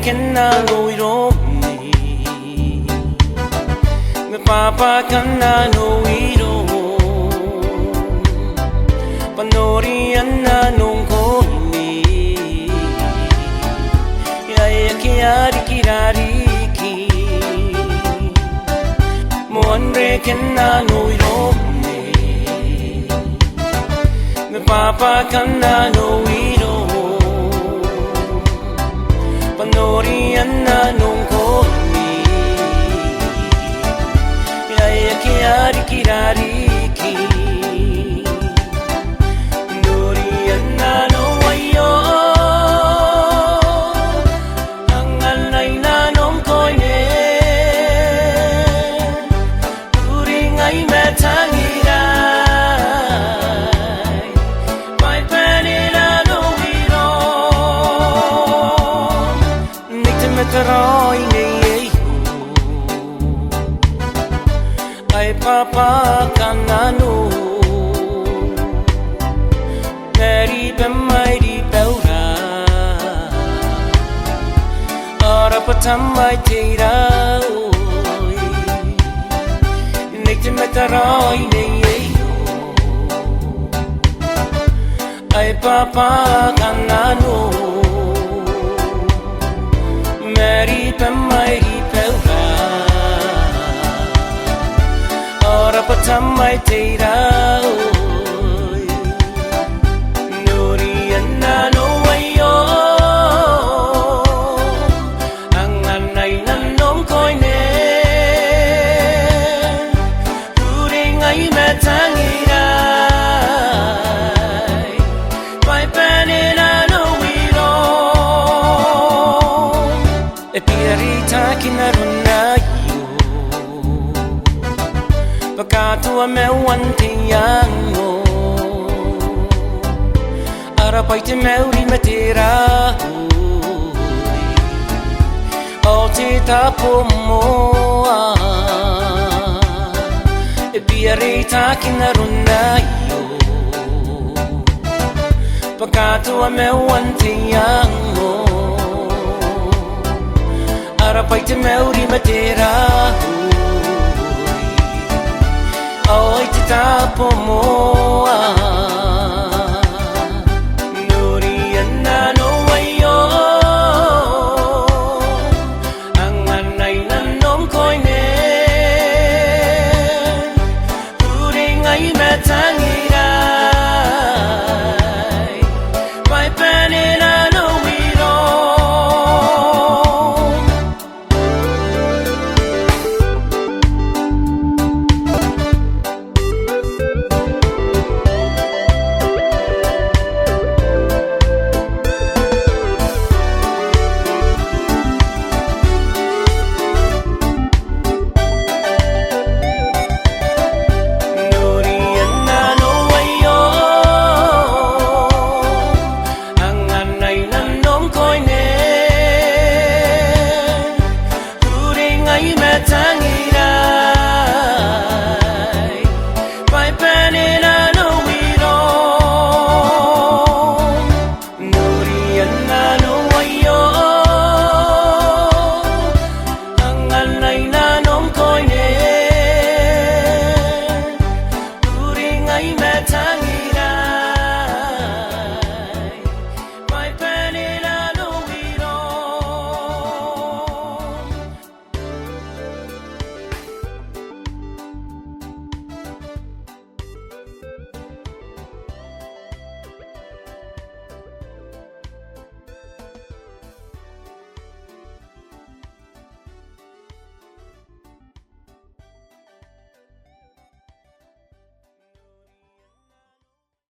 kenna ngồi rôm nì me papa kanna ngồi rôm panori anna nong ko nì ya kiari kirari ki monre kenna ngồi rôm nì me papa kanna ngồi rôm panori anna nong ko ni ya kiari kirari ki nori anna no wayo angal nai na nong koi ne uri ngai me tangi Taroy nei ai papa kanano Mary bemai di beura ora patamai tira nei te taroy nei ai papa kanano Mary pemai di peura ora patamai tira nuri anna no wayo angan nai nan nom koi ne uri ngai me tangira pai penina no e pirita kinaruna yo pakato me wanti yango ara paite meuri matera o ti tapomo e pirita kinaruna yo pakato me wanti yango para paite meuri matera